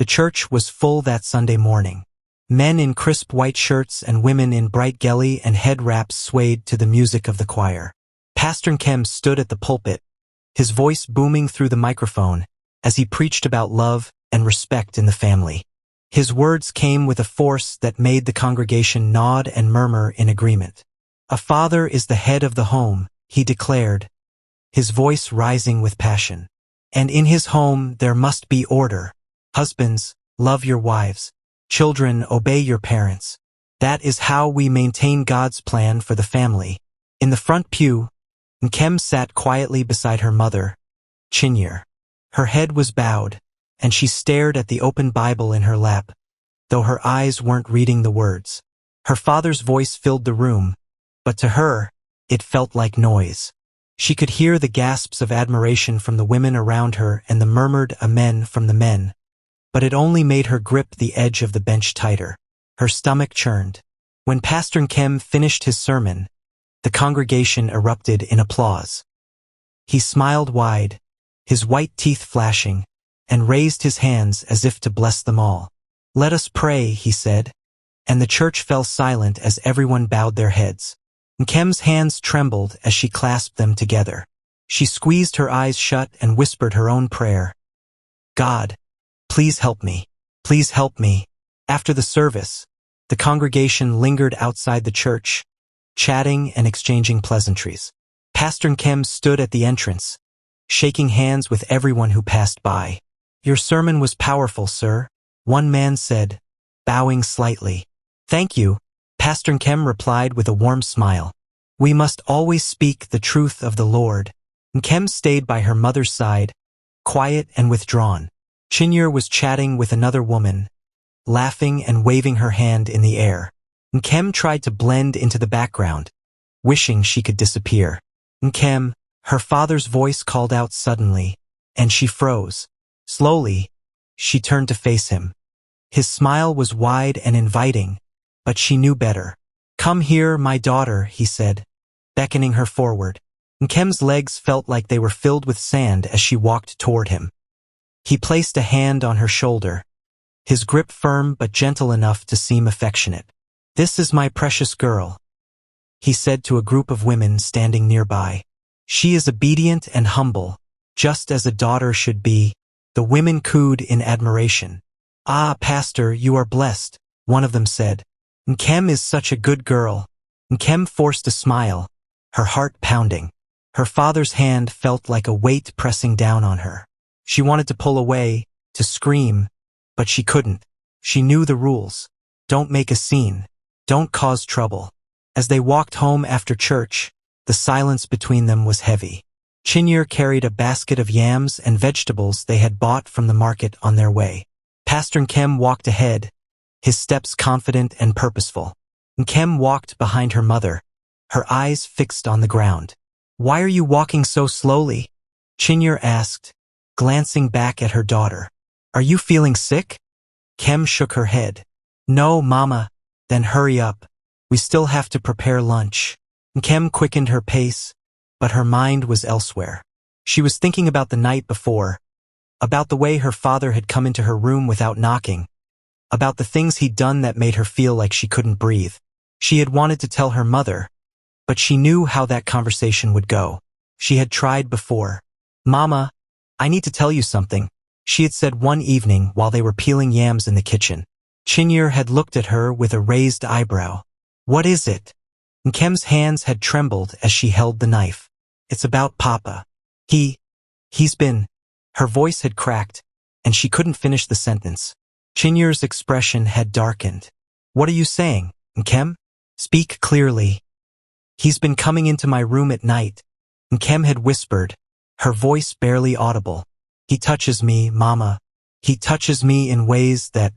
The church was full that Sunday morning. Men in crisp white shirts and women in bright ghillie and head wraps swayed to the music of the choir. Pastor Nkem stood at the pulpit, his voice booming through the microphone as he preached about love and respect in the family. His words came with a force that made the congregation nod and murmur in agreement. "A father is the head of the home," he declared, his voice rising with passion. "And in his home there must be order. Husbands, love your wives. Children, obey your parents. That is how we maintain God's plan for the family." In the front pew, Nkem sat quietly beside her mother, Chinyere. Her head was bowed, and she stared at the open Bible in her lap, though her eyes weren't reading the words. Her father's voice filled the room, but to her, it felt like noise. She could hear the gasps of admiration from the women around her and the murmured amen from the men, but it only made her grip the edge of the bench tighter. Her stomach churned. When Pastor Nkem finished his sermon, the congregation erupted in applause. He smiled wide, his white teeth flashing, and raised his hands as if to bless them all. "Let us pray," he said, and the church fell silent as everyone bowed their heads. Nkem's hands trembled as she clasped them together. She squeezed her eyes shut and whispered her own prayer. "God, please help me. Please help me." After the service, the congregation lingered outside the church, chatting and exchanging pleasantries. Pastor Nkem stood at the entrance, shaking hands with everyone who passed by. "Your sermon was powerful, sir," one man said, bowing slightly. "Thank you," Pastor Nkem replied with a warm smile. "We must always speak the truth of the Lord." Nkem stayed by her mother's side, quiet and withdrawn. Chinyere was chatting with another woman, laughing and waving her hand in the air. Nkem tried to blend into the background, wishing she could disappear. "Nkem," her father's voice called out suddenly, and she froze. Slowly, she turned to face him. His smile was wide and inviting, but she knew better. "Come here, my daughter," he said, beckoning her forward. Nkem's legs felt like they were filled with sand as she walked toward him. He placed a hand on her shoulder, his grip firm but gentle enough to seem affectionate. "This is my precious girl," he said to a group of women standing nearby. "She is obedient and humble, just as a daughter should be." The women cooed in admiration. "Ah, Pastor, you are blessed," one of them said. "Nkem is such a good girl." Nkem forced a smile, her heart pounding. Her father's hand felt like a weight pressing down on her. She wanted to pull away, to scream, but she couldn't. She knew the rules. Don't make a scene. Don't cause trouble. As they walked home after church, the silence between them was heavy. Chinyere carried a basket of yams and vegetables they had bought from the market on their way. Pastor Nkem walked ahead, his steps confident and purposeful. Nkem walked behind her mother, her eyes fixed on the ground. "Why are you walking so slowly?" Chinyere asked, glancing back at her daughter. "Are you feeling sick?" Nkem shook her head. "No, Mama." "Then hurry up. We still have to prepare lunch." Nkem quickened her pace, but her mind was elsewhere. She was thinking about the night before, about the way her father had come into her room without knocking, about the things he'd done that made her feel like she couldn't breathe. She had wanted to tell her mother, but she knew how that conversation would go. She had tried before. "Mama, I need to tell you something," she had said one evening while they were peeling yams in the kitchen. Chinyere had looked at her with a raised eyebrow. "What is it?" Nkem's hands had trembled as she held the knife. "It's about Papa. He's been..." Her voice had cracked, and she couldn't finish the sentence. Chinyere's expression had darkened. "What are you saying, Nkem? Speak clearly." "He's been coming into my room at night," Nkem had whispered, her voice barely audible. "He touches me, Mama. He touches me in ways that..."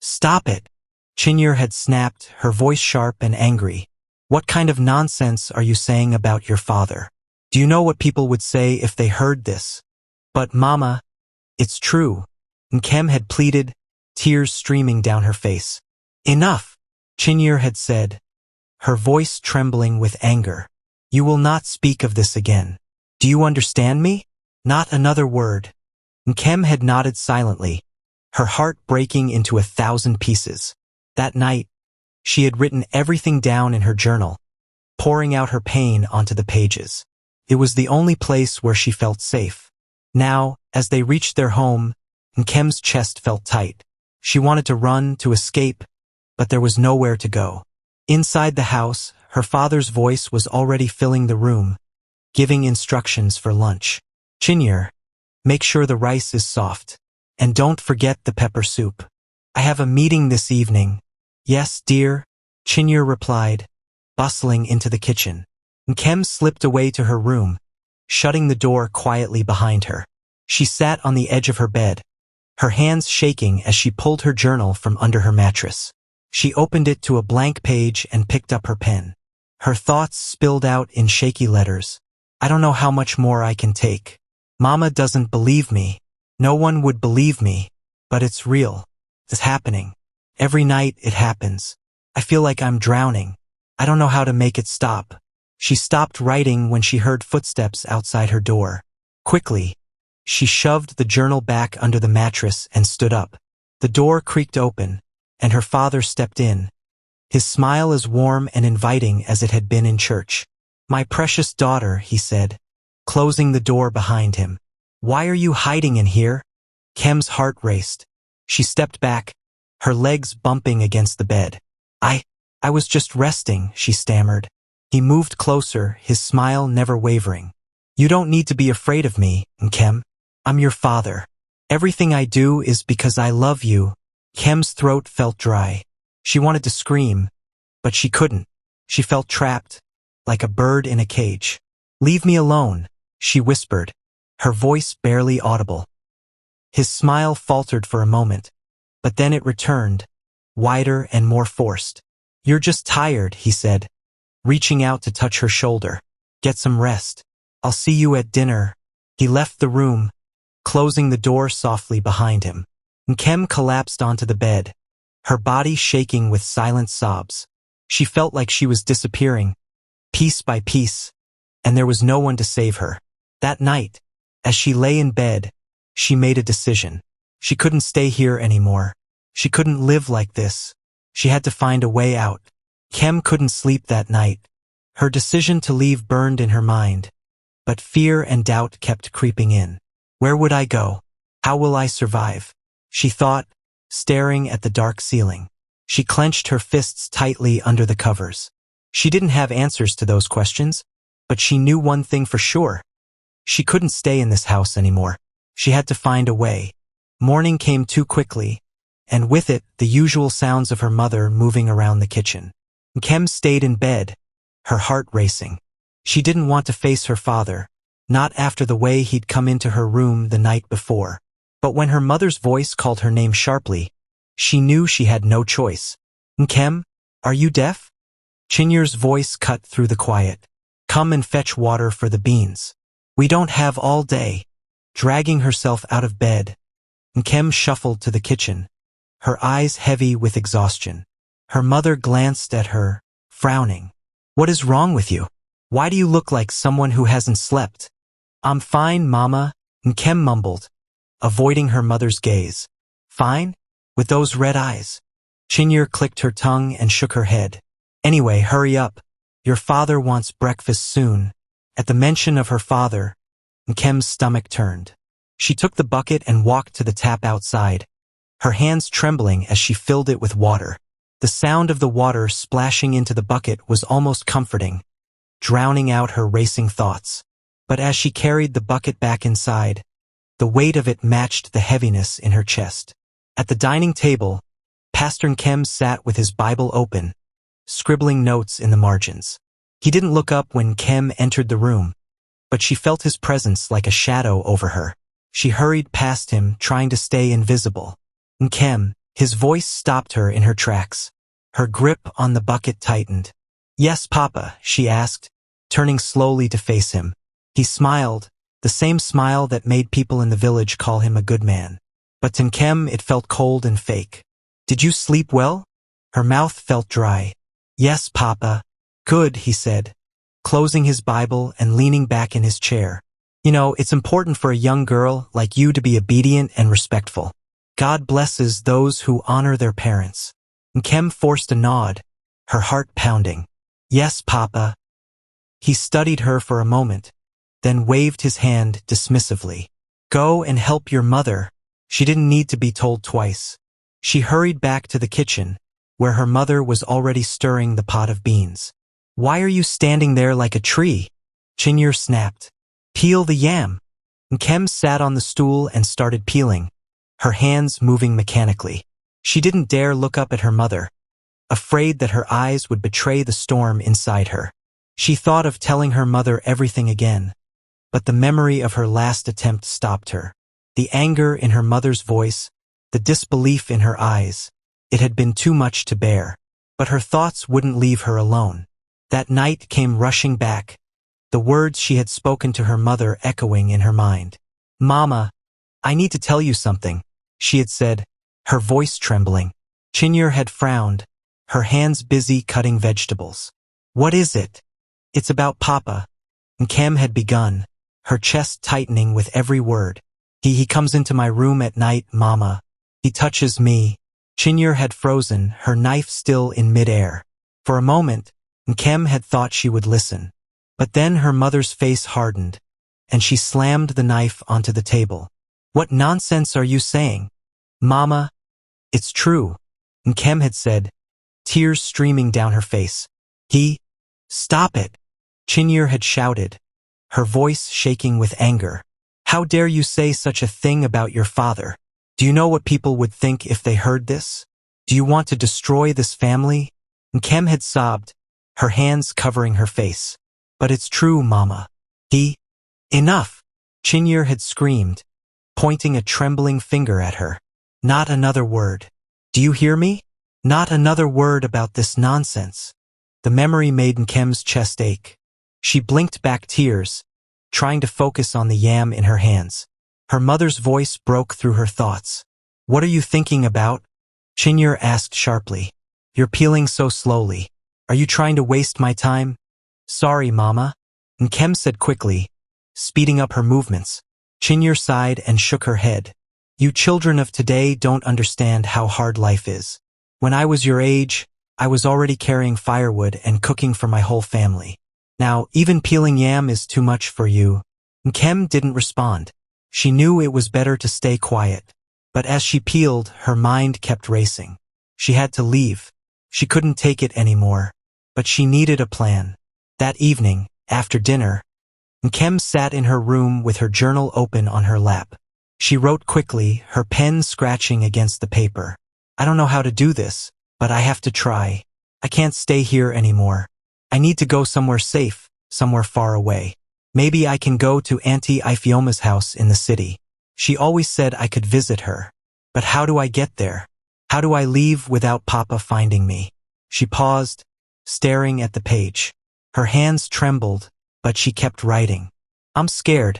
"Stop it!" Chinyere had snapped, her voice sharp and angry. "What kind of nonsense are you saying about your father? Do you know what people would say if they heard this?" "But Mama, it's true," Nkem had pleaded, tears streaming down her face. "Enough," Chinyere had said, her voice trembling with anger. "You will not speak of this again. Do you understand me?" "Not another word." Nkem had nodded silently, her heart breaking into 1,000 pieces. That night, she had written everything down in her journal, pouring out her pain onto the pages. It was the only place where she felt safe. Now, as they reached their home, Nkem's chest felt tight. She wanted to run, to escape, but there was nowhere to go. Inside the house, her father's voice was already filling the room, giving instructions for lunch. Chinyur, make sure the rice is soft. And don't forget the pepper soup. I have a meeting this evening. Yes, dear, Chinyur replied, bustling into the kitchen. Nkem slipped away to her room, shutting the door quietly behind her. She sat on the edge of her bed, her hands shaking as she pulled her journal from under her mattress. She opened it to a blank page and picked up her pen. Her thoughts spilled out in shaky letters. I don't know how much more I can take. Mama doesn't believe me. No one would believe me, but it's real. It's happening. Every night it happens. I feel like I'm drowning. I don't know how to make it stop. She stopped writing when she heard footsteps outside her door. Quickly, she shoved the journal back under the mattress and stood up. The door creaked open, and her father stepped in, his smile as warm and inviting as it had been in church. My precious daughter, he said, closing the door behind him. Why are you hiding in here? Kem's heart raced. She stepped back, her legs bumping against the bed. I was just resting, she stammered. He moved closer, his smile never wavering. You don't need to be afraid of me, Nkem. I'm your father. Everything I do is because I love you. Kem's throat felt dry. She wanted to scream, but she couldn't. She felt trapped, like a bird in a cage. Leave me alone, she whispered, her voice barely audible. His smile faltered for a moment, but then it returned, wider and more forced. You're just tired, he said, reaching out to touch her shoulder. Get some rest. I'll see you at dinner. He left the room, closing the door softly behind him. Nkem collapsed onto the bed, her body shaking with silent sobs. She felt like she was disappearing, piece by piece, and there was no one to save her. That night, as she lay in bed, she made a decision. She couldn't stay here anymore. She couldn't live like this. She had to find a way out. Kem couldn't sleep that night. Her decision to leave burned in her mind, but fear and doubt kept creeping in. Where would I go? How will I survive? She thought, staring at the dark ceiling. She clenched her fists tightly under the covers. She didn't have answers to those questions, but she knew one thing for sure. She couldn't stay in this house anymore. She had to find a way. Morning came too quickly, and with it, the usual sounds of her mother moving around the kitchen. Nkem stayed in bed, her heart racing. She didn't want to face her father, not after the way he'd come into her room the night before. But when her mother's voice called her name sharply, she knew she had no choice. Nkem, are you deaf? Chinyur's voice cut through the quiet. Come and fetch water for the beans. We don't have all day. Dragging herself out of bed, Nkem shuffled to the kitchen, her eyes heavy with exhaustion. Her mother glanced at her, frowning. What is wrong with you? Why do you look like someone who hasn't slept? I'm fine, Mama, Nkem mumbled, avoiding her mother's gaze. Fine? With those red eyes? Chinyur clicked her tongue and shook her head. Anyway, hurry up. Your father wants breakfast soon. At the mention of her father, Nkem's stomach turned. She took the bucket and walked to the tap outside, her hands trembling as she filled it with water. The sound of the water splashing into the bucket was almost comforting, drowning out her racing thoughts. But as she carried the bucket back inside, the weight of it matched the heaviness in her chest. At the dining table, Pastor Nkem sat with his Bible open, scribbling notes in the margins. He didn't look up when Nkem entered the room, but she felt his presence like a shadow over her. She hurried past him, trying to stay invisible. Nkem, his voice stopped her in her tracks. Her grip on the bucket tightened. Yes, Papa, she asked, turning slowly to face him. He smiled, the same smile that made people in the village call him a good man. But to Nkem it felt cold and fake. Did you sleep well? Her mouth felt dry. Yes, Papa. Good, he said, closing his Bible and leaning back in his chair. You know, it's important for a young girl like you to be obedient and respectful. God blesses those who honor their parents. Nkem forced a nod, her heart pounding. Yes, Papa. He studied her for a moment, then waved his hand dismissively. Go and help your mother. She didn't need to be told twice. She hurried back to the kitchen, where her mother was already stirring the pot of beans. Why are you standing there like a tree? Chinyer snapped. Peel the yam. Nkem sat on the stool and started peeling, her hands moving mechanically. She didn't dare look up at her mother, afraid that her eyes would betray the storm inside her. She thought of telling her mother everything again, but the memory of her last attempt stopped her. The anger in her mother's voice, the disbelief in her eyes, it had been too much to bear. But her thoughts wouldn't leave her alone. That night came rushing back, the words she had spoken to her mother echoing in her mind. Mama, I need to tell you something, she had said, her voice trembling. Chinyer had frowned, her hands busy cutting vegetables. What is it? It's about Papa. Nkem had begun, her chest tightening with every word. He comes into my room at night, Mama. He touches me. Chinyer had frozen, her knife still in midair. For a moment, Nkem had thought she would listen. But then her mother's face hardened, and she slammed the knife onto the table. What nonsense are you saying? Mama, it's true, Nkem had said, tears streaming down her face. Stop it, Chinyer had shouted, her voice shaking with anger. How dare you say such a thing about your father? Do you know what people would think if they heard this? Do you want to destroy this family? Nkem had sobbed, her hands covering her face. But it's true, Mama. Enough! Chinyer had screamed, pointing a trembling finger at her. Not another word. Do you hear me? Not another word about this nonsense. The memory made Nkem's chest ache. She blinked back tears, trying to focus on the yam in her hands. Her mother's voice broke through her thoughts. What are you thinking about? Chinyer asked sharply. You're peeling so slowly. Are you trying to waste my time? Sorry, Mama, Nkem said quickly, speeding up her movements. Chinyer sighed and shook her head. You children of today don't understand how hard life is. When I was your age, I was already carrying firewood and cooking for my whole family. Now, even peeling yam is too much for you. Nkem didn't respond. She knew it was better to stay quiet. But as she peeled, her mind kept racing. She had to leave. She couldn't take it anymore. But she needed a plan. That evening, after dinner, Nkem sat in her room with her journal open on her lap. She wrote quickly, her pen scratching against the paper. I don't know how to do this, but I have to try. I can't stay here anymore. I need to go somewhere safe, somewhere far away. Maybe I can go to Auntie Ifeoma's house in the city. She always said I could visit her. But how do I get there? How do I leave without Papa finding me? She paused, staring at the page. Her hands trembled, but she kept writing. I'm scared,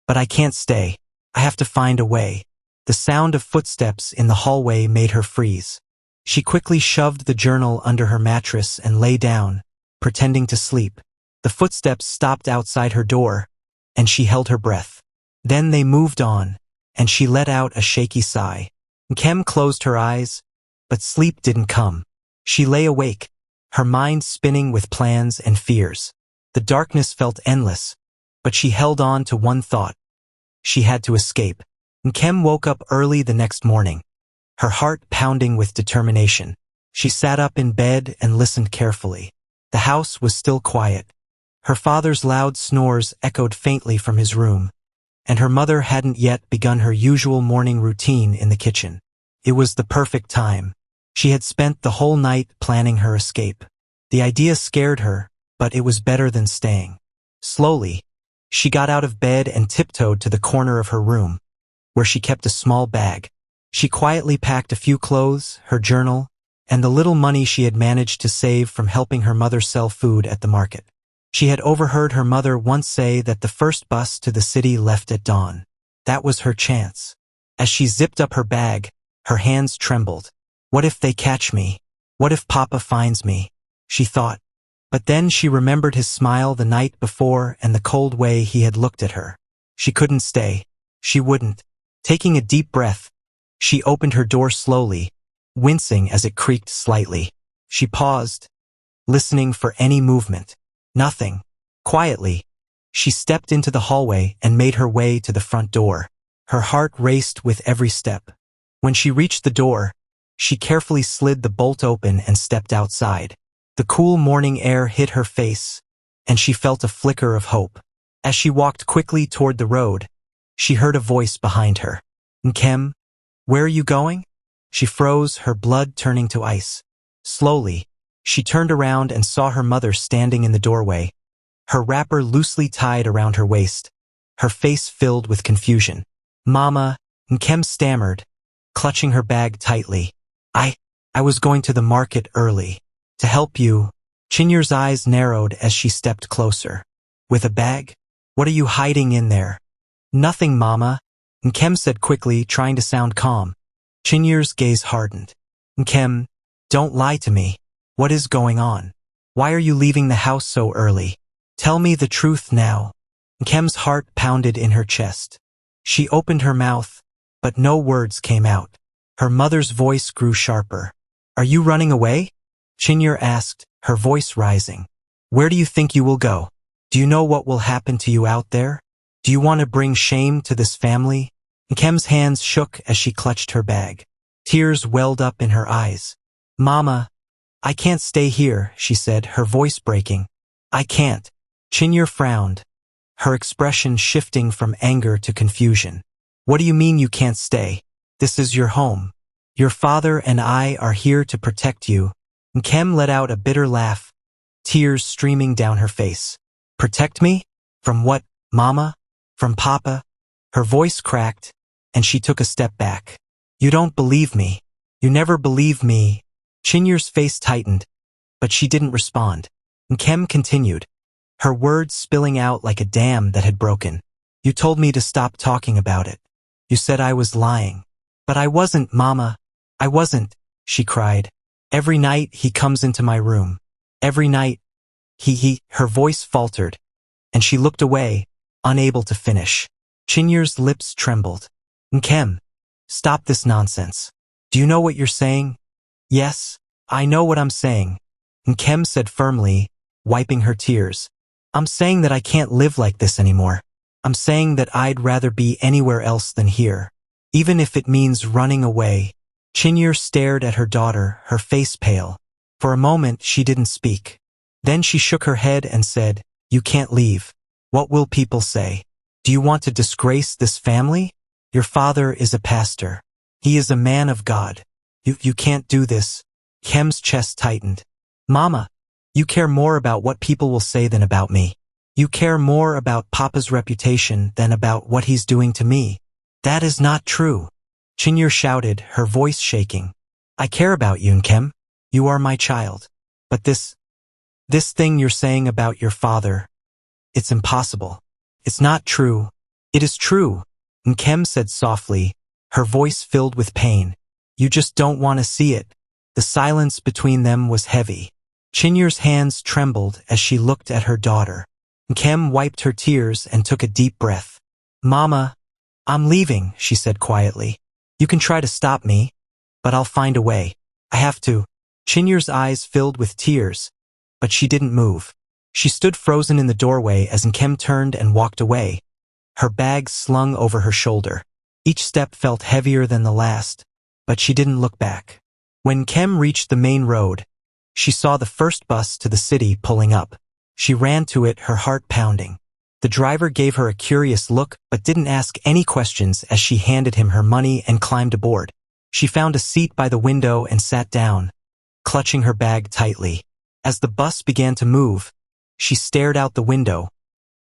but I can't stay. I have to find a way. The sound of footsteps in the hallway made her freeze. She quickly shoved the journal under her mattress and lay down, pretending to sleep. The footsteps stopped outside her door, and she held her breath. Then they moved on, and she let out a shaky sigh. Nkem closed her eyes, but sleep didn't come. She lay awake, her mind spinning with plans and fears. The darkness felt endless, but she held on to one thought. She had to escape. Nkem woke up early the next morning, her heart pounding with determination. She sat up in bed and listened carefully. The house was still quiet. Her father's loud snores echoed faintly from his room, and her mother hadn't yet begun her usual morning routine in the kitchen. It was the perfect time. She had spent the whole night planning her escape. The idea scared her, but it was better than staying. Slowly, she got out of bed and tiptoed to the corner of her room, where she kept a small bag. She quietly packed a few clothes, her journal, and the little money she had managed to save from helping her mother sell food at the market. She had overheard her mother once say that the first bus to the city left at dawn. That was her chance. As she zipped up her bag, her hands trembled. What if they catch me? What if Papa finds me? She thought. But then she remembered his smile the night before and the cold way he had looked at her. She couldn't stay. She wouldn't. Taking a deep breath, She opened her door slowly, wincing as it creaked slightly. She paused, listening for any movement. Nothing. Quietly, she stepped into the hallway and made her way to the front door. Her heart raced with every step. When she reached the door, she carefully slid the bolt open and stepped outside. The cool morning air hit her face, and she felt a flicker of hope. As she walked quickly toward the road, she heard a voice behind her. "Nkem, where are you going?" She froze, her blood turning to ice. Slowly, she turned around and saw her mother standing in the doorway, her wrapper loosely tied around her waist, her face filled with confusion. "Mama," Nkem stammered, clutching her bag tightly. I was going to the market early. To help you." Chinyur's eyes narrowed as she stepped closer. "With a bag? What are you hiding in there?" "Nothing, Mama," Nkem said quickly, trying to sound calm. Chinyur's gaze hardened. "Nkem, don't lie to me. What is going on? Why are you leaving the house so early? Tell me the truth now." Nkem's heart pounded in her chest. She opened her mouth, but no words came out. Her mother's voice grew sharper. "Are you running away?" Chinyur asked, her voice rising. "Where do you think you will go? Do you know what will happen to you out there? Do you want to bring shame to this family?" Nkem's hands shook as she clutched her bag. Tears welled up in her eyes. "Mama, I can't stay here," she said, her voice breaking. "I can't." Chinyur frowned, her expression shifting from anger to confusion. "What do you mean you can't stay? This is your home. Your father and I are here to protect you." Nkem let out a bitter laugh, tears streaming down her face. "Protect me? From what, Mama? From Papa?" Her voice cracked, and she took a step back. "You don't believe me. You never believe me." Chinyur's face tightened, but she didn't respond. Nkem continued, her words spilling out like a dam that had broken. "You told me to stop talking about it. You said I was lying. But I wasn't, Mama. I wasn't," she cried. "Every night he comes into my room. Every night, her voice faltered, and she looked away, unable to finish. Chinyur's lips trembled. "Nkem, stop this nonsense. Do you know what you're saying?" "Yes, I know what I'm saying," Nkem said firmly, wiping her tears. "I'm saying that I can't live like this anymore. I'm saying that I'd rather be anywhere else than here, even if it means running away." Chinyur stared at her daughter, her face pale. For a moment, she didn't speak. Then she shook her head and said, "You can't leave. What will people say? Do you want to disgrace this family? Your father is a pastor. He is a man of God. You can't do this." Kem's chest tightened. "Mama, you care more about what people will say than about me. You care more about Papa's reputation than about what he's doing to me." "That is not true," Chinyur shouted, her voice shaking. "I care about you, Nkem. You are my child. But this thing you're saying about your father, it's impossible. It's not true." "It is true," Nkem said softly, her voice filled with pain. "You just don't want to see it." The silence between them was heavy. Chinyur's hands trembled as she looked at her daughter. Nkem wiped her tears and took a deep breath. "Mama, I'm leaving," she said quietly. "You can try to stop me, but I'll find a way. I have to." Chinyur's eyes filled with tears, but she didn't move. She stood frozen in the doorway as Nkem turned and walked away, her bag slung over her shoulder. Each step felt heavier than the last, but she didn't look back. When Nkem reached the main road, she saw the first bus to the city pulling up. She ran to it, her heart pounding. The driver gave her a curious look but didn't ask any questions as she handed him her money and climbed aboard. She found a seat by the window and sat down, clutching her bag tightly. As the bus began to move, she stared out the window,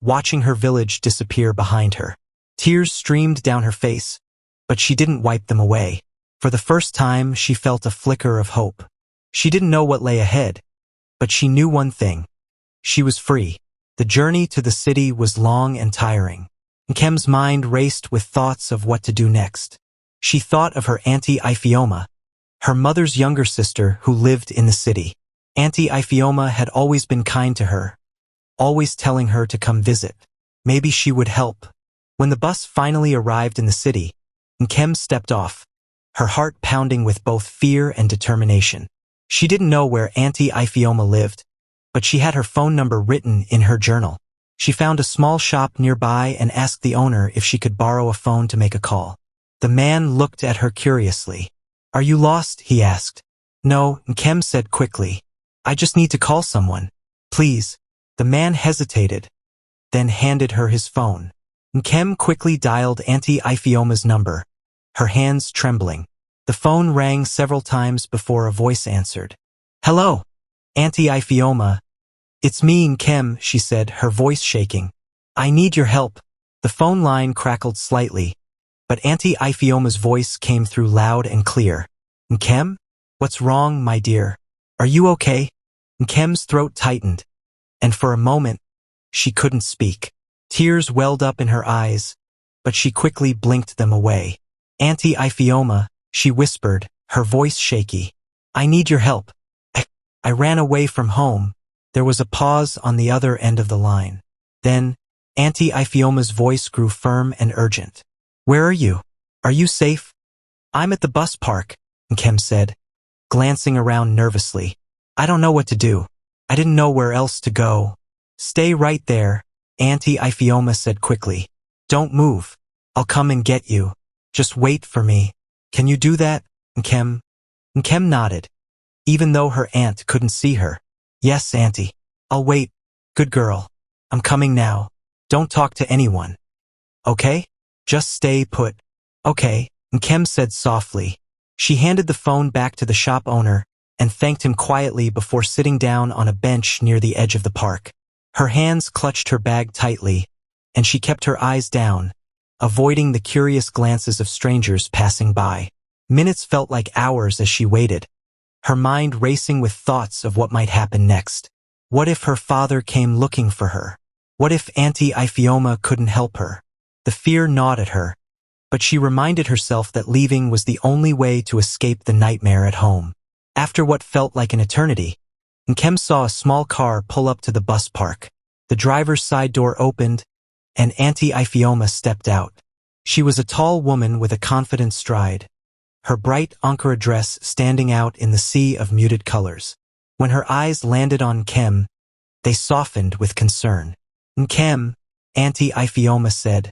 watching her village disappear behind her. Tears streamed down her face, but she didn't wipe them away. For the first time, she felt a flicker of hope. She didn't know what lay ahead, but she knew one thing. She was free. The journey to the city was long and tiring. Nkem's mind raced with thoughts of what to do next. She thought of her Auntie Ifioma, her mother's younger sister who lived in the city. Auntie Ifioma had always been kind to her, always telling her to come visit. Maybe she would help. When the bus finally arrived in the city, Nkem stepped off, her heart pounding with both fear and determination. She didn't know where Auntie Ifioma lived, but she had her phone number written in her journal. She found a small shop nearby and asked the owner if she could borrow a phone to make a call. The man looked at her curiously. "Are you lost?" he asked. "No," Nkem said quickly. "I just need to call someone. Please." The man hesitated, then handed her his phone. Nkem quickly dialed Auntie Ifioma's number, her hands trembling. The phone rang several times before a voice answered. "Hello, Auntie Ifioma. It's me, Nkem," she said, her voice shaking. "I need your help." The phone line crackled slightly, but Auntie Ifioma's voice came through loud and clear. "Nkem? What's wrong, my dear? Are you okay?" Nkem's throat tightened, and for a moment, she couldn't speak. Tears welled up in her eyes, but she quickly blinked them away. "Auntie Ifioma," she whispered, her voice shaky. "I need your help. I ran away from home." There was a pause on the other end of the line. Then, Auntie Ifioma's voice grew firm and urgent. "Where are you? Are you safe?" "I'm at the bus park," Nkem said, glancing around nervously. "I don't know what to do. I didn't know where else to go." "Stay right there," Auntie Ifioma said quickly. "Don't move. I'll come and get you. Just wait for me. Can you do that, Nkem?" Nkem nodded, even though her aunt couldn't see her. "Yes, Auntie. I'll wait. Good girl. I'm coming now. Don't talk to anyone. Okay? Just stay put." "Okay," Nkem said softly. She handed the phone back to the shop owner and thanked him quietly before sitting down on a bench near the edge of the park. Her hands clutched her bag tightly, and she kept her eyes down, avoiding the curious glances of strangers passing by. Minutes felt like hours as she waited, her mind racing with thoughts of what might happen next. What if her father came looking for her? What if Auntie Ifioma couldn't help her? The fear gnawed at her, but she reminded herself that leaving was the only way to escape the nightmare at home. After what felt like an eternity, Nkem saw a small car pull up to the bus park. The driver's side door opened, and Auntie Ifioma stepped out. She was a tall woman with a confident stride, her bright Ankara dress standing out in the sea of muted colors. When her eyes landed on Nkem, they softened with concern. "Nkem," Auntie Ifioma said,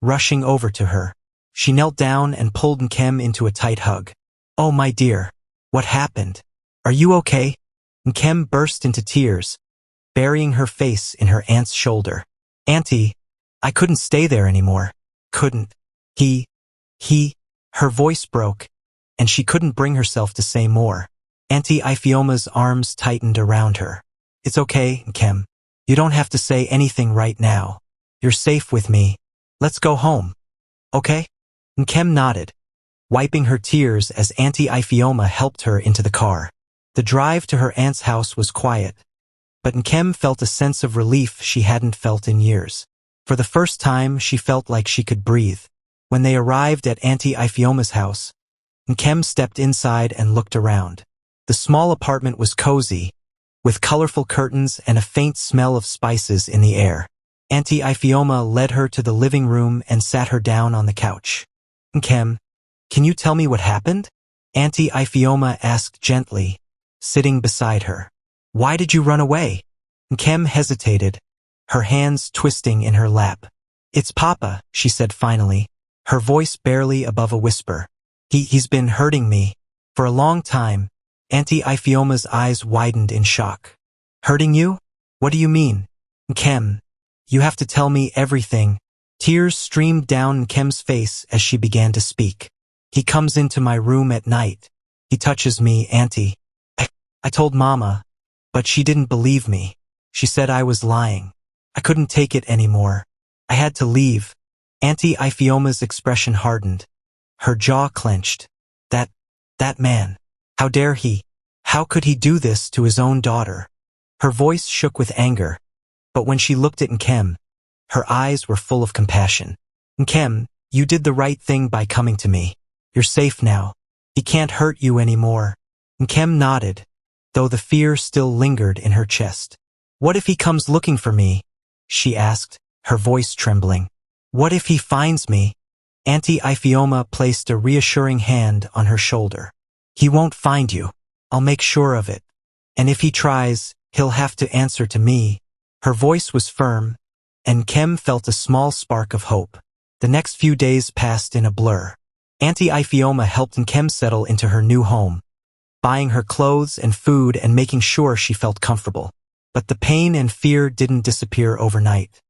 rushing over to her. She knelt down and pulled Nkem into a tight hug. "Oh, my dear, what happened? Are you okay?" Nkem burst into tears, burying her face in her aunt's shoulder. "Auntie, I couldn't stay there anymore. Couldn't. He, Her voice broke, and she couldn't bring herself to say more. Auntie Ifioma's arms tightened around her. "It's okay, Nkem. You don't have to say anything right now. You're safe with me. Let's go home. Okay?" Nkem nodded, wiping her tears as Auntie Ifioma helped her into the car. The drive to her aunt's house was quiet, but Nkem felt a sense of relief she hadn't felt in years. For the first time, she felt like she could breathe. When they arrived at Auntie Ifioma's house, Nkem stepped inside and looked around. The small apartment was cozy, with colorful curtains and a faint smell of spices in the air. Auntie Ifioma led her to the living room and sat her down on the couch. "Nkem, can you tell me what happened?" Auntie Ifioma asked gently, sitting beside her. "Why did you run away?" Nkem hesitated, her hands twisting in her lap. "It's Papa," she said finally, her voice barely above a whisper. He's been hurting me. For a long time." Auntie Ifioma's eyes widened in shock. "Hurting you? What do you mean?" "Nkem, you have to tell me everything." Tears streamed down Nkem's face as she began to speak. "He comes into my room at night. He touches me, Auntie. I told Mama, but she didn't believe me. She said I was lying. I couldn't take it anymore. I had to leave." Auntie Ifioma's expression hardened. Her jaw clenched. That man. How dare he? How could he do this to his own daughter? Her voice shook with anger, but when she looked at Nkem, her eyes were full of compassion. "Nkem, you did the right thing by coming to me. You're safe now. He can't hurt you anymore." Nkem nodded, though the fear still lingered in her chest. "What if he comes looking for me?" she asked, her voice trembling. "What if he finds me?" Auntie Ifioma placed a reassuring hand on her shoulder. He won't find you. I'll make sure of it. And if he tries, he'll have to answer to me. Her voice was firm, and Kem felt a small spark of hope. The next few days passed in a blur. Auntie Ifioma helped Kem settle into her new home, buying her clothes and food and making sure she felt comfortable. But the pain and fear didn't disappear overnight.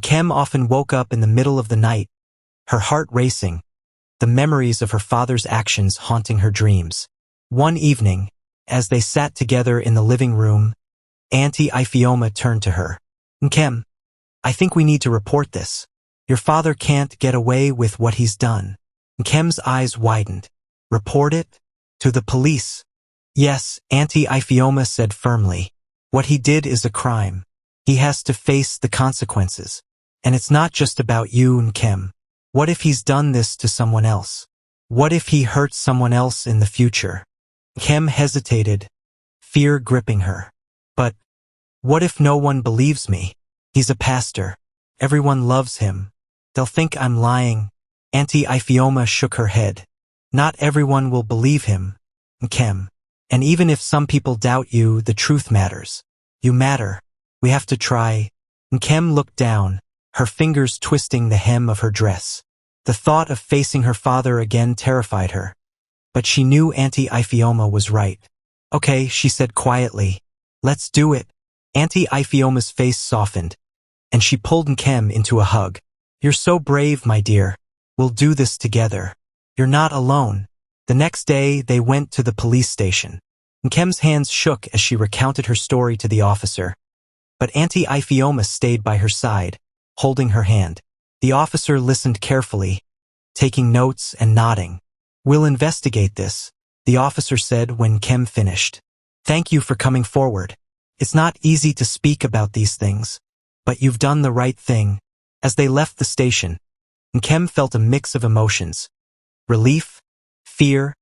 Kem often woke up in the middle of the night, her heart racing, the memories of her father's actions haunting her dreams. One evening, as they sat together in the living room, Auntie Ifioma turned to her. Kem, I think we need to report this. Your father can't get away with what he's done. Kem's eyes widened. Report it? To the police? Yes, Auntie Ifioma said firmly. What he did is a crime. He has to face the consequences. And it's not just about you and Kem. What if he's done this to someone else? What if he hurts someone else in the future? Kem hesitated, fear gripping her. But what if no one believes me? He's a pastor. Everyone loves him. They'll think I'm lying. Auntie Ifioma shook her head. Not everyone will believe him, Kem. And even if some people doubt you, the truth matters. You matter. We have to try. Kem looked down, her fingers twisting the hem of her dress. The thought of facing her father again terrified her. But she knew Auntie Ifioma was right. Okay, she said quietly. Let's do it. Auntie Ifioma's face softened, and she pulled Kem into a hug. You're so brave, my dear. We'll do this together. You're not alone. The next day, they went to the police station. Kem's hands shook as she recounted her story to the officer. But Auntie Ifioma stayed by her side, holding her hand. The officer listened carefully, taking notes and nodding. We'll investigate this, the officer said when Kem finished. Thank you for coming forward. It's not easy to speak about these things, but you've done the right thing. As they left the station, Kem felt a mix of emotions. Relief, fear,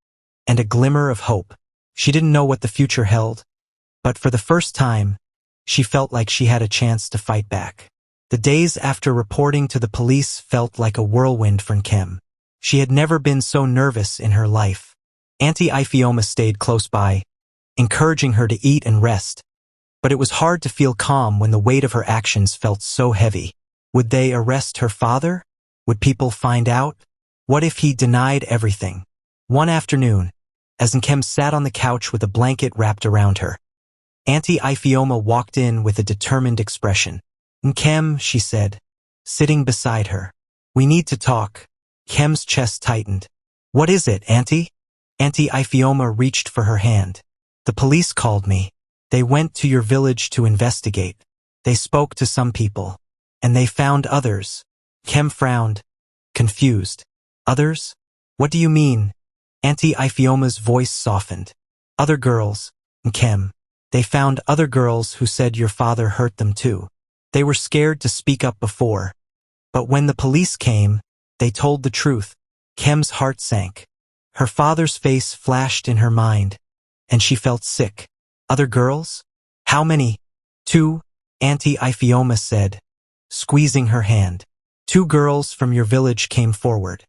and a glimmer of hope. She didn't know what the future held, but for the first time, she felt like she had a chance to fight back. The days after reporting to the police felt like a whirlwind for Kem. She had never been so nervous in her life. Auntie Ifioma stayed close by, encouraging her to eat and rest. But it was hard to feel calm when the weight of her actions felt so heavy. Would they arrest her father? Would people find out? What if he denied everything? One afternoon, as Kem sat on the couch with a blanket wrapped around her, Auntie Ifioma walked in with a determined expression. Kem, she said, sitting beside her. We need to talk. Kem's chest tightened. What is it, Auntie? Auntie Ifioma reached for her hand. The police called me. They went to your village to investigate. They spoke to some people. And they found others. Kem frowned, confused. Others? What do you mean? Auntie Ifioma's voice softened. Other girls, Kem. They found other girls who said your father hurt them too. They were scared to speak up before. But when the police came, they told the truth. Kem's heart sank. Her father's face flashed in her mind, and she felt sick. Other girls? How many? 2, Auntie Ifioma said, squeezing her hand. 2 girls from your village came forward.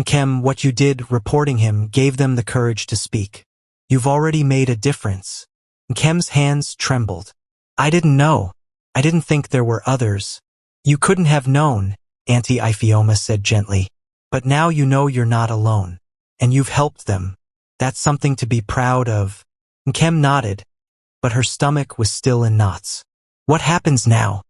Kem, what you did reporting him gave them the courage to speak. You've already made a difference. Kem's hands trembled. I didn't know. I didn't think there were others. You couldn't have known, Auntie Ifioma said gently. But now you know you're not alone. And you've helped them. That's something to be proud of. Kem nodded, but her stomach was still in knots. What happens now?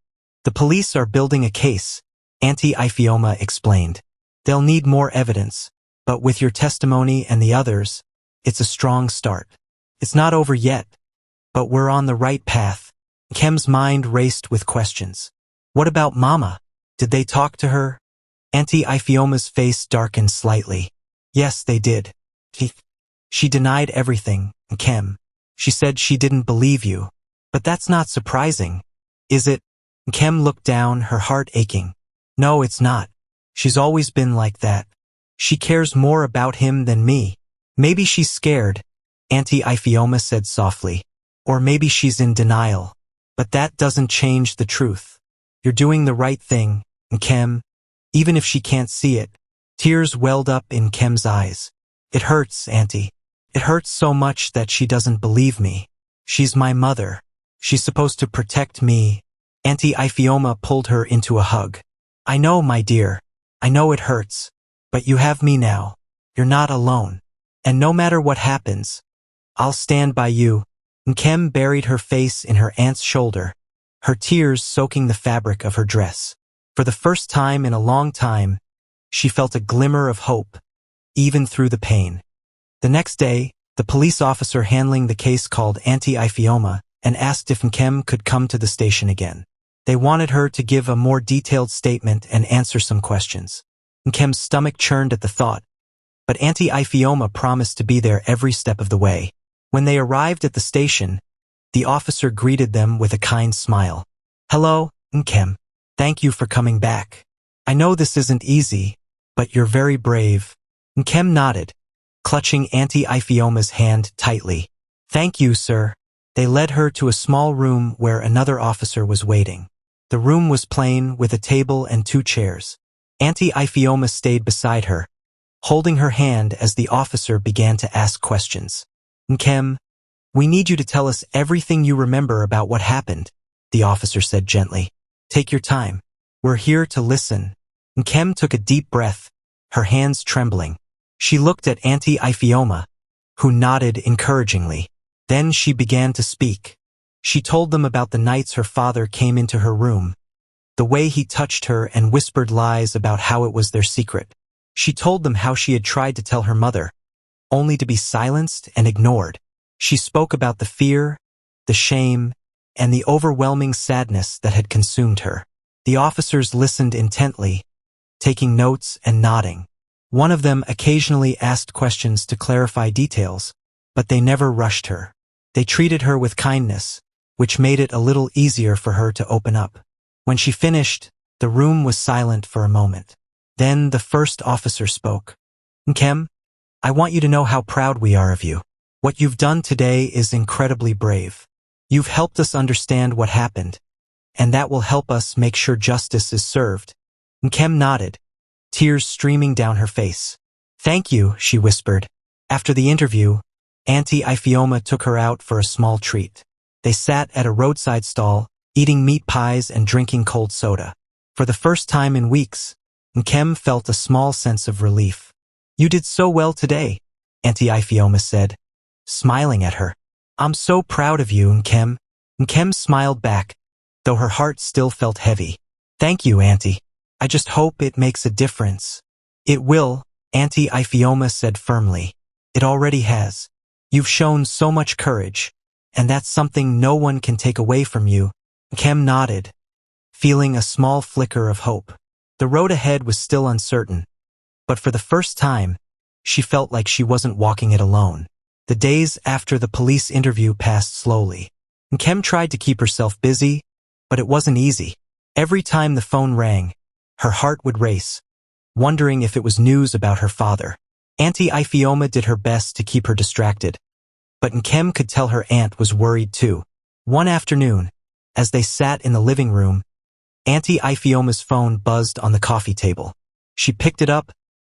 The police are building a case, Auntie Ifioma explained. They'll need more evidence, but with your testimony and the others, it's a strong start. It's not over yet, but we're on the right path. Kem's mind raced with questions. What about Mama? Did they talk to her? Auntie Ifioma's face darkened slightly. Yes, they did. She denied everything, Kem. She said she didn't believe you. But that's not surprising, is it? Kem looked down, her heart aching. No, it's not. She's always been like that. She cares more about him than me. Maybe she's scared, Auntie Ifioma said softly. Or maybe she's in denial. But that doesn't change the truth. You're doing the right thing, Kem. Even if she can't see it, Tears welled up in Kem's eyes. It hurts, Auntie. It hurts so much that she doesn't believe me. She's my mother. She's supposed to protect me. Auntie Ifioma pulled her into a hug. I know, my dear. I know it hurts. But you have me now. You're not alone. And no matter what happens, I'll stand by you. Nkem buried her face in her aunt's shoulder, her tears soaking the fabric of her dress. For the first time in a long time, she felt a glimmer of hope, even through the pain. The next day, the police officer handling the case called Auntie Ifioma and asked if Nkem could come to the station again. They wanted her to give a more detailed statement and answer some questions. Nkem's stomach churned at the thought, but Auntie Ifioma promised to be there every step of the way. When they arrived at the station, the officer greeted them with a kind smile. Hello, Nkem. Thank you for coming back. I know this isn't easy, but you're very brave. Nkem nodded, clutching Auntie Ifioma's hand tightly. Thank you, sir. They led her to a small room where another officer was waiting. The room was plain, with a table and 2 chairs. Auntie Ifioma stayed beside her, holding her hand as the officer began to ask questions. Nkem, we need you to tell us everything you remember about what happened, the officer said gently. Take your time. We're here to listen. Nkem took a deep breath, her hands trembling. She looked at Auntie Ifioma, who nodded encouragingly. Then she began to speak. She told them about the nights her father came into her room, the way he touched her and whispered lies about how it was their secret. She told them how she had tried to tell her mother, only to be silenced and ignored. She spoke about the fear, the shame, and the overwhelming sadness that had consumed her. The officers listened intently, taking notes and nodding. One of them occasionally asked questions to clarify details, but they never rushed her. They treated her with kindness, which made it a little easier for her to open up. When she finished, the room was silent for a moment. Then the first officer spoke. Nkem, I want you to know how proud we are of you. What you've done today is incredibly brave. You've helped us understand what happened, and that will help us make sure justice is served. Nkem nodded, tears streaming down her face. Thank you, she whispered. After the interview, Auntie Ifioma took her out for a small treat. They sat at a roadside stall, eating meat pies and drinking cold soda. For the first time in weeks, Nkem felt a small sense of relief. You did so well today, Auntie Ifioma said, smiling at her. I'm so proud of you, Nkem. Nkem smiled back, though her heart still felt heavy. Thank you, Auntie. I just hope it makes a difference. It will, Auntie Ifioma said firmly. It already has. You've shown so much courage, and that's something no one can take away from you. Nkem nodded, feeling a small flicker of hope. The road ahead was still uncertain, but for the first time, she felt like she wasn't walking it alone. The days after the police interview passed slowly. Nkem tried to keep herself busy, but it wasn't easy. Every time the phone rang, her heart would race, wondering if it was news about her father. Auntie Ifioma did her best to keep her distracted, but Nkem could tell her aunt was worried too. One afternoon, as they sat in the living room, Auntie Ifioma's phone buzzed on the coffee table. She picked it up,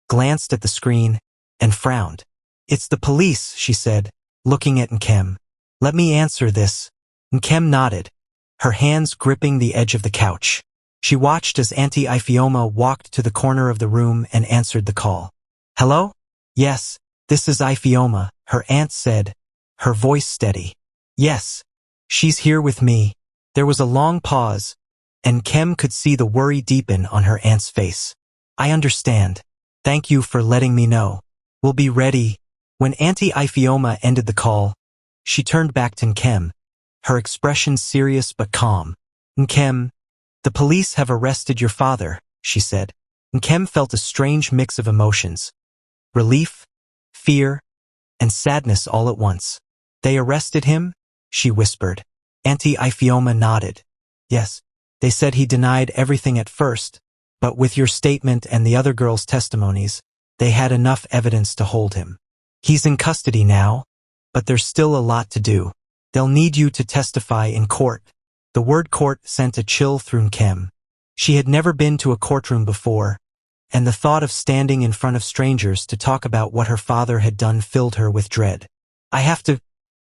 glanced at the screen, and frowned. It's the police, she said, looking at Nkem. Let me answer this. Nkem nodded, her hands gripping the edge of the couch. She watched as Auntie Ifioma walked to the corner of the room and answered the call. Hello? Yes, this is Ifioma, her aunt said, her voice steady. Yes, she's here with me. There was a long pause, and Nkem could see the worry deepen on her aunt's face. I understand. Thank you for letting me know. We'll be ready. When Auntie Ifioma ended the call, she turned back to Nkem, her expression serious but calm. Nkem, the police have arrested your father, she said. Nkem felt a strange mix of emotions. Relief, fear, and sadness all at once. They arrested him? She whispered. Auntie Ifioma nodded. Yes, they said he denied everything at first, but with your statement and the other girls' testimonies, they had enough evidence to hold him. He's in custody now, but there's still a lot to do. They'll need you to testify in court. The word court sent a chill through Nkem. She had never been to a courtroom before, and the thought of standing in front of strangers to talk about what her father had done filled her with dread. "I have to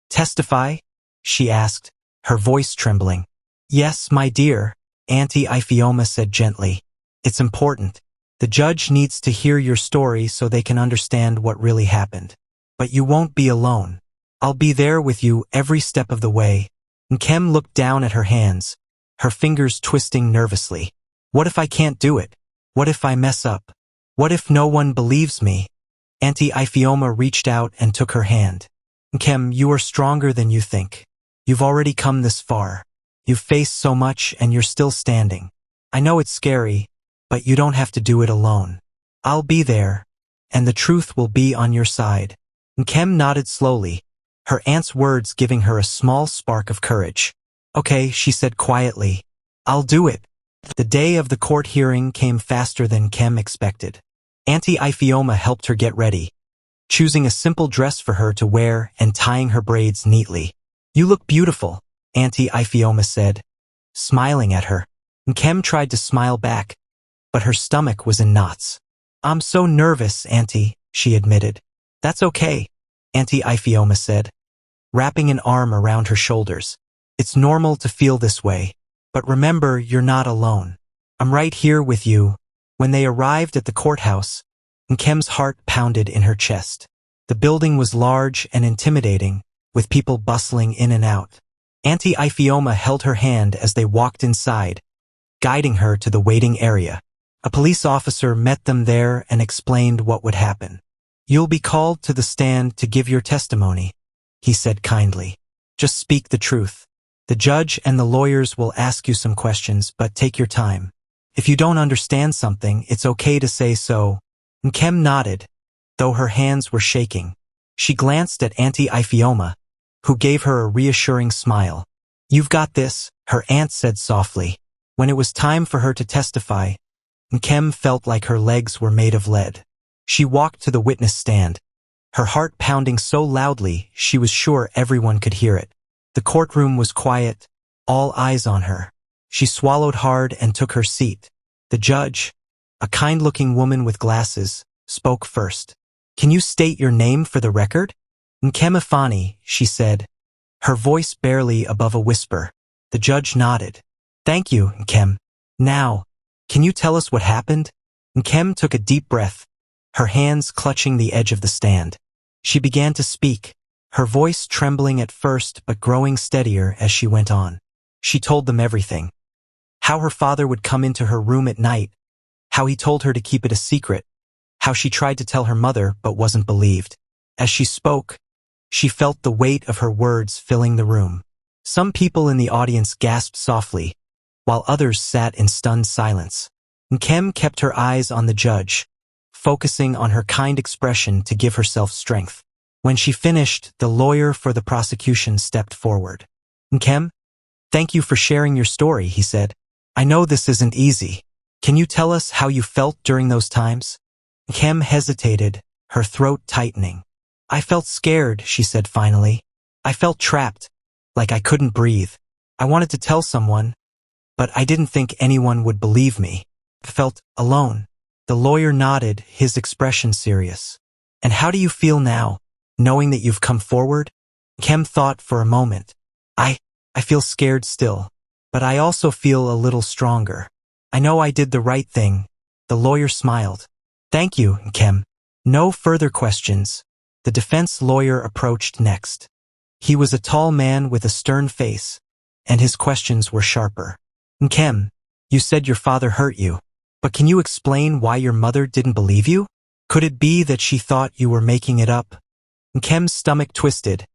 testify?" she asked, her voice trembling. "Yes, my dear," Auntie Ifioma said gently. "It's important. The judge needs to hear your story so they can understand what really happened. But you won't be alone. I'll be there with you every step of the way." Nkem looked down at her hands, her fingers twisting nervously. "What if I can't do it? What if I mess up? What if no one believes me?" Auntie Ifioma reached out and took her hand. "Nkem, you are stronger than you think. You've already come this far. You've faced so much and you're still standing. I know it's scary, but you don't have to do it alone. I'll be there, and the truth will be on your side." Nkem nodded slowly, her aunt's words giving her a small spark of courage. "Okay," she said quietly. "I'll do it." The day of the court hearing came faster than Nkem expected. Auntie Ifioma helped her get ready, choosing a simple dress for her to wear and tying her braids neatly. "You look beautiful," Auntie Ifioma said, smiling at her. Nkem tried to smile back, but her stomach was in knots. "I'm so nervous, Auntie," she admitted. "That's okay," Auntie Ifioma said, wrapping an arm around her shoulders. "It's normal to feel this way, but remember, you're not alone. I'm right here with you." When they arrived at the courthouse, Nkem's heart pounded in her chest. The building was large and intimidating, with people bustling in and out. Auntie Ifioma held her hand as they walked inside, guiding her to the waiting area. A police officer met them there and explained what would happen. "You'll be called to the stand to give your testimony," he said kindly. "Just speak the truth. The judge and the lawyers will ask you some questions, but take your time. If you don't understand something, it's okay to say so." Nkem nodded, though her hands were shaking. She glanced at Auntie Ifioma, who gave her a reassuring smile. "You've got this," her aunt said softly. When it was time for her to testify, Nkem felt like her legs were made of lead. She walked to the witness stand, her heart pounding so loudly she was sure everyone could hear it. The courtroom was quiet, all eyes on her. She swallowed hard and took her seat. The judge, a kind-looking woman with glasses, spoke first. "Can you state your name for the record?" "Nkem Ifani," she said, her voice barely above a whisper. The judge nodded. "Thank you, Nkem. Now, can you tell us what happened?" Nkem took a deep breath, her hands clutching the edge of the stand. She began to speak, her voice trembling at first but growing steadier as she went on. She told them everything. How her father would come into her room at night, how he told her to keep it a secret, how she tried to tell her mother but wasn't believed. As she spoke, she felt the weight of her words filling the room. Some people in the audience gasped softly, while others sat in stunned silence. Nkem kept her eyes on the judge, focusing on her kind expression to give herself strength. When she finished, the lawyer for the prosecution stepped forward. "Nkem, thank you for sharing your story," he said. "I know this isn't easy. Can you tell us how you felt during those times?" Nkem hesitated, her throat tightening. "I felt scared," she said finally. "I felt trapped, like I couldn't breathe. I wanted to tell someone, but I didn't think anyone would believe me. I felt alone." The lawyer nodded, his expression serious. "And how do you feel now, knowing that you've come forward?" Nkem thought for a moment. I feel scared still, but I also feel a little stronger. I know I did the right thing." The lawyer smiled. "Thank you, Nkem. No further questions." The defense lawyer approached next. He was a tall man with a stern face, and his questions were sharper. "Nkem, you said your father hurt you, but can you explain why your mother didn't believe you? Could it be that she thought you were making it up?" Nkem's stomach twisted,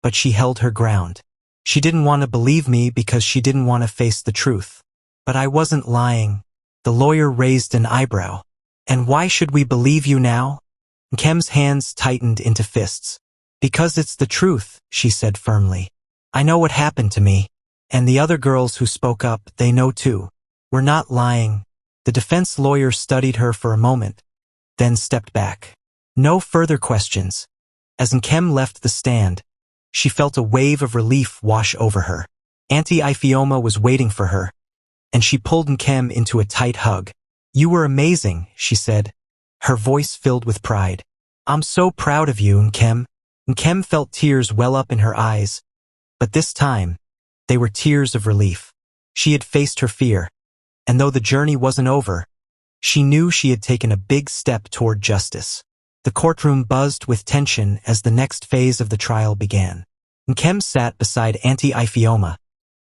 but she held her ground. "She didn't want to believe me because she didn't want to face the truth. But I wasn't lying." The lawyer raised an eyebrow. "And why should we believe you now?" Nkem's hands tightened into fists. "Because it's the truth," she said firmly. "I know what happened to me, and the other girls who spoke up, they know too. We're not lying." The defense lawyer studied her for a moment, then stepped back. No further questions. As Nkem left the stand, she felt a wave of relief wash over her. Auntie Ifioma was waiting for her, and she pulled Nkem into a tight hug. You were amazing, she said, her voice filled with pride. I'm so proud of you, Nkem. Nkem felt tears well up in her eyes, but this time, they were tears of relief. She had faced her fear, and though the journey wasn't over, she knew she had taken a big step toward justice. The courtroom buzzed with tension as the next phase of the trial began. Nkem sat beside Auntie Ifioma,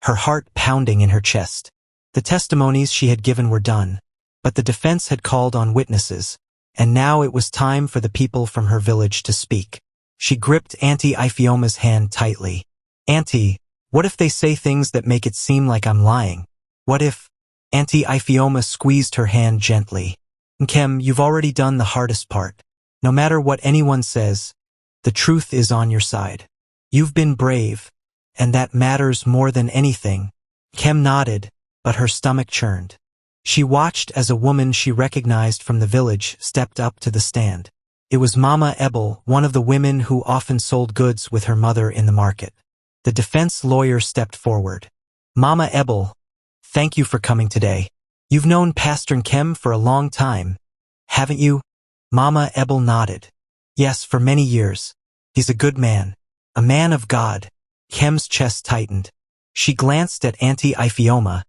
her heart pounding in her chest. The testimonies she had given were done, but the defense had called on witnesses, and now it was time for the people from her village to speak. She gripped Auntie Ifioma's hand tightly. Auntie, what if they say things that make it seem like I'm lying? What if? Auntie Ifioma squeezed her hand gently. Nkem, you've already done the hardest part. No matter what anyone says, the truth is on your side. You've been brave, and that matters more than anything. Nkem nodded, but her stomach churned. She watched as a woman she recognized from the village stepped up to the stand. It was Mama Ebel, one of the women who often sold goods with her mother in the market. The defense lawyer stepped forward. Mama Ebel, thank you for coming today. You've known Pastor Nkem for a long time, haven't you? Mama Ebel nodded. Yes, for many years. He's a good man. A man of God. Nkem's chest tightened. She glanced at Auntie Ifioma,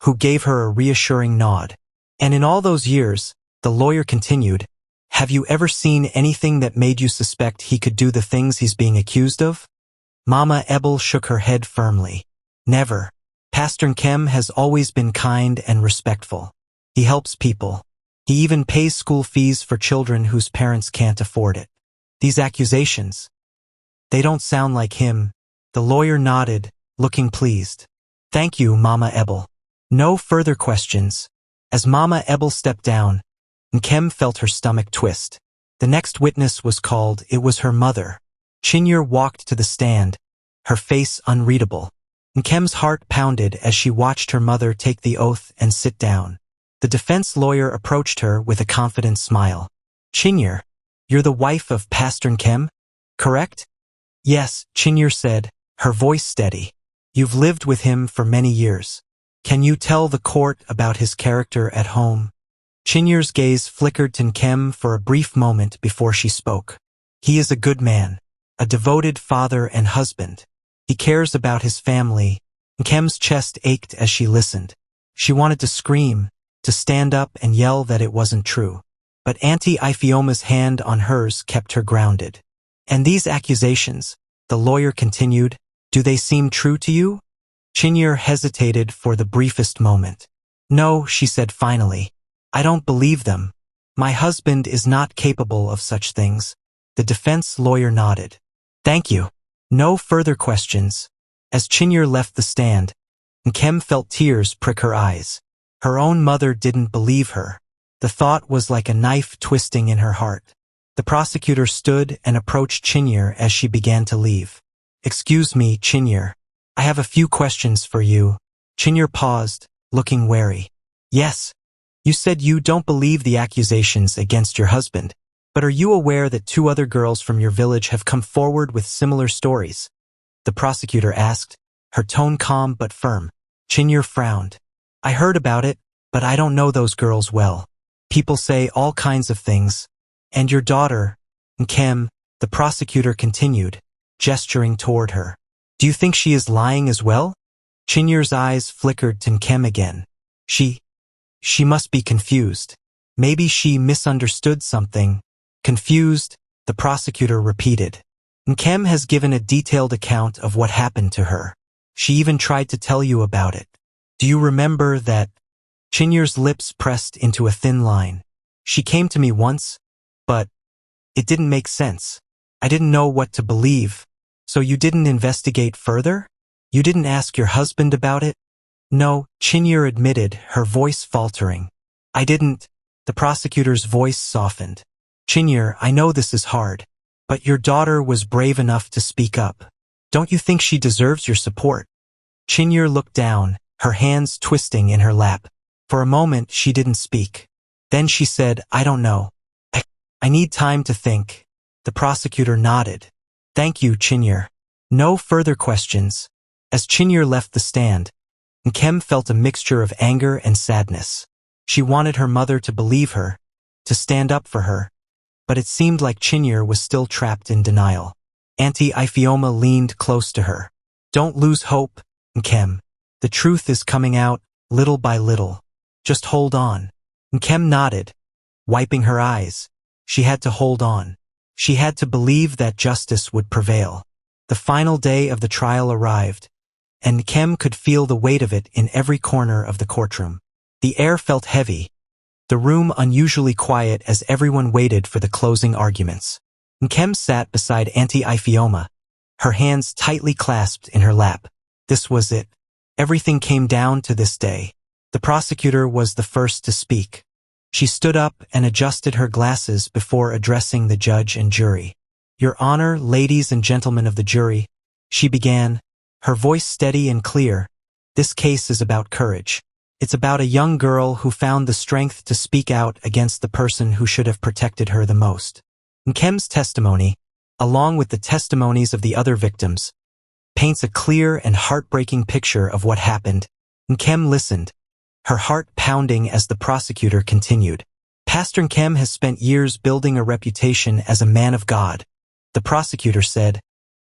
who gave her a reassuring nod. And in all those years, the lawyer continued, have you ever seen anything that made you suspect he could do the things he's being accused of? Mama Ebel shook her head firmly. Never. Pastor Nkem has always been kind and respectful. He helps people. He even pays school fees for children whose parents can't afford it. These accusations, they don't sound like him. The lawyer nodded, looking pleased. Thank you, Mama Ebel. No further questions. As Mama Ebel stepped down, Nkem felt her stomach twist. The next witness was called. It was her mother. Chinyer walked to the stand, her face unreadable. Nkem's heart pounded as she watched her mother take the oath and sit down. The defense lawyer approached her with a confident smile. Chinyer, you're the wife of Pastor Nkem, correct? Yes, Chinyer said, her voice steady. You've lived with him for many years. Can you tell the court about his character at home? Chinyer's gaze flickered to Nkem for a brief moment before she spoke. He is a good man, a devoted father and husband. He cares about his family. Nkem's chest ached as she listened. She wanted to scream, to stand up and yell that it wasn't true. But Auntie Ifioma's hand on hers kept her grounded. And these accusations, the lawyer continued, do they seem true to you? Chinyer hesitated for the briefest moment. No, she said finally. I don't believe them. My husband is not capable of such things. The defense lawyer nodded. Thank you. No further questions. As Chinyer left the stand, Nkem felt tears prick her eyes. Her own mother didn't believe her. The thought was like a knife twisting in her heart. The prosecutor stood and approached Chinyer as she began to leave. Excuse me, Chinyer. I have a few questions for you. Chinyer paused, looking wary. Yes. You said you don't believe the accusations against your husband, but are you aware that 2 other girls from your village have come forward with similar stories? The prosecutor asked, her tone calm but firm. Chinyer frowned. I heard about it, but I don't know those girls well. People say all kinds of things. And your daughter, Nkem, the prosecutor continued, gesturing toward her. Do you think she is lying as well? Chinyer's eyes flickered to Nkem again. She must be confused. Maybe she misunderstood something. Confused, the prosecutor repeated. Nkem has given a detailed account of what happened to her. She even tried to tell you about it. Do you remember that? Chinyer's lips pressed into a thin line. She came to me once, but it didn't make sense. I didn't know what to believe. So you didn't investigate further? You didn't ask your husband about it? No, Chinyer admitted, her voice faltering. I didn't. The prosecutor's voice softened. Chinyer, I know this is hard, but your daughter was brave enough to speak up. Don't you think she deserves your support? Chinyer looked down, her hands twisting in her lap. For a moment, she didn't speak. Then she said, I don't know. I need time to think. The prosecutor nodded. Thank you, Chinyer. No further questions. As Chinyer left the stand, Nkem felt a mixture of anger and sadness. She wanted her mother to believe her, to stand up for her. But it seemed like Chinyere was still trapped in denial. Auntie Ifeoma leaned close to her. Don't lose hope, Nkem. The truth is coming out, little by little. Just hold on. Nkem nodded, wiping her eyes. She had to hold on. She had to believe that justice would prevail. The final day of the trial arrived, and Nkem could feel the weight of it in every corner of the courtroom. The air felt heavy, the room unusually quiet as everyone waited for the closing arguments. Nkem sat beside Auntie Ifeoma, her hands tightly clasped in her lap. This was it. Everything came down to this day. The prosecutor was the first to speak. She stood up and adjusted her glasses before addressing the judge and jury. Your Honor, ladies and gentlemen of the jury, she began, her voice steady and clear. This case is about courage. It's about a young girl who found the strength to speak out against the person who should have protected her the most. Nkem's testimony, along with the testimonies of the other victims, paints a clear and heartbreaking picture of what happened. Nkem listened, her heart pounding as the prosecutor continued. Pastor Nkem has spent years building a reputation as a man of God, the prosecutor said,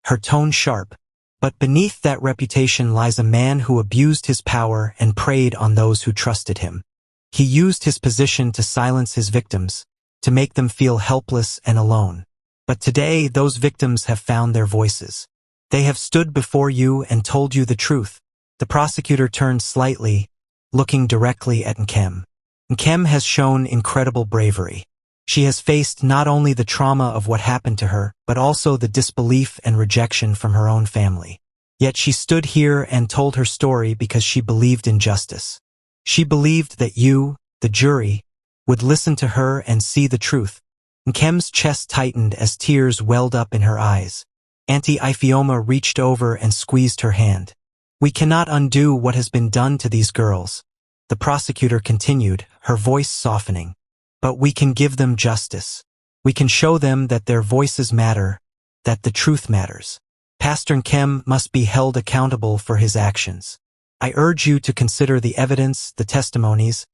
her tone sharp. But beneath that reputation lies a man who abused his power and preyed on those who trusted him. He used his position to silence his victims, to make them feel helpless and alone. But today, those victims have found their voices. They have stood before you and told you the truth. The prosecutor turned slightly, looking directly at Nkem. Nkem has shown incredible bravery. She has faced not only the trauma of what happened to her, but also the disbelief and rejection from her own family. Yet she stood here and told her story because she believed in justice. She believed that you, the jury, would listen to her and see the truth. Nkem's chest tightened as tears welled up in her eyes. Auntie Ifeoma reached over and squeezed her hand. We cannot undo what has been done to these girls, the prosecutor continued, her voice softening. But we can give them justice. We can show them that their voices matter, that the truth matters. Pastor Nkem must be held accountable for his actions. I urge you to consider the evidence, the testimonies,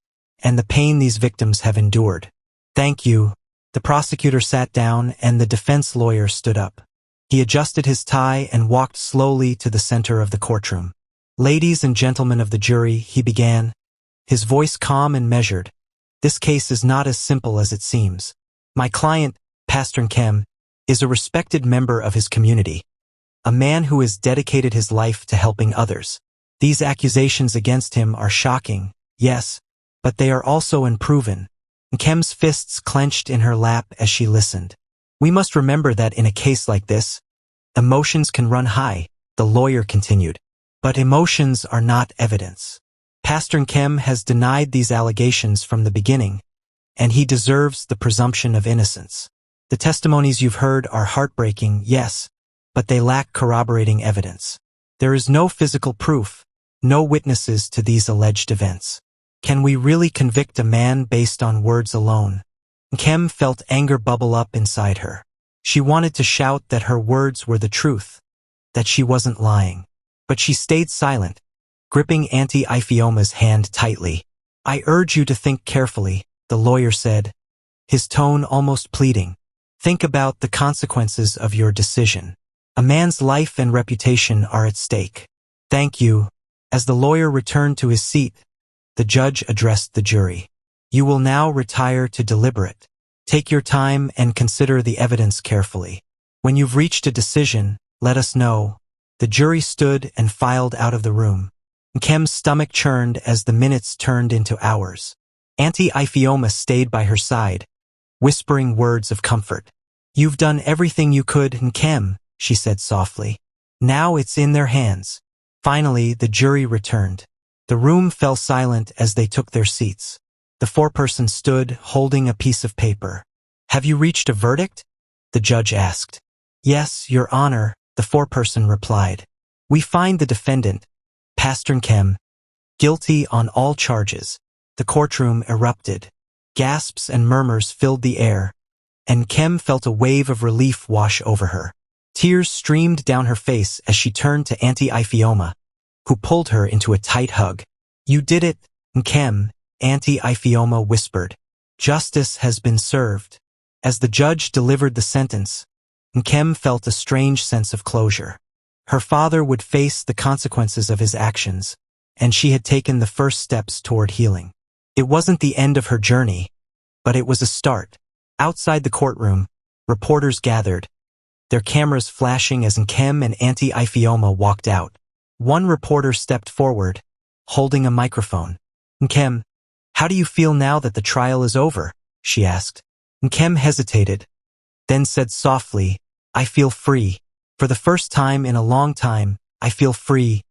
and the pain these victims have endured. Thank you. The prosecutor sat down and the defense lawyer stood up. He adjusted his tie and walked slowly to the center of the courtroom. Ladies and gentlemen of the jury, he began, his voice calm and measured. This case is not as simple as it seems. My client, Pastor Nkem, is a respected member of his community, a man who has dedicated his life to helping others. These accusations against him are shocking, yes, but they are also unproven. Nkem's fists clenched in her lap as she listened. We must remember that in a case like this, emotions can run high, the lawyer continued. But emotions are not evidence. Pastor Nkem has denied these allegations from the beginning, and he deserves the presumption of innocence. The testimonies you've heard are heartbreaking, yes, but they lack corroborating evidence. There is no physical proof, no witnesses to these alleged events. Can we really convict a man based on words alone? Nkem felt anger bubble up inside her. She wanted to shout that her words were the truth, that she wasn't lying. But she stayed silent, gripping Auntie Ifeoma's hand tightly. I urge you to think carefully, the lawyer said, his tone almost pleading. Think about the consequences of your decision. A man's life and reputation are at stake. Thank you. As the lawyer returned to his seat, the judge addressed the jury. You will now retire to deliberate. Take your time and consider the evidence carefully. When you've reached a decision, let us know. The jury stood and filed out of the room. Nkem's stomach churned as the minutes turned into hours. Auntie Ifeoma stayed by her side, whispering words of comfort. You've done everything you could, Nkem, she said softly. Now it's in their hands. Finally, the jury returned. The room fell silent as they took their seats. The foreperson stood, holding a piece of paper. Have you reached a verdict? The judge asked. Yes, Your Honor, the foreperson replied. We find the defendant, Pastor Nkem, guilty on all charges. The courtroom erupted. Gasps and murmurs filled the air, and Nkem felt a wave of relief wash over her. Tears streamed down her face as she turned to Auntie Ifeoma, who pulled her into a tight hug. You did it, Nkem, Auntie Ifioma whispered. Justice has been served. As the judge delivered the sentence, Nkem felt a strange sense of closure. Her father would face the consequences of his actions, and she had taken the first steps toward healing. It wasn't the end of her journey, but it was a start. Outside the courtroom, reporters gathered, their cameras flashing as Nkem and Auntie Ifioma walked out. One reporter stepped forward, holding a microphone. Nkem, how do you feel now that the trial is over? She asked. Nkem hesitated, then said softly, I feel free. For the first time in a long time, I feel free.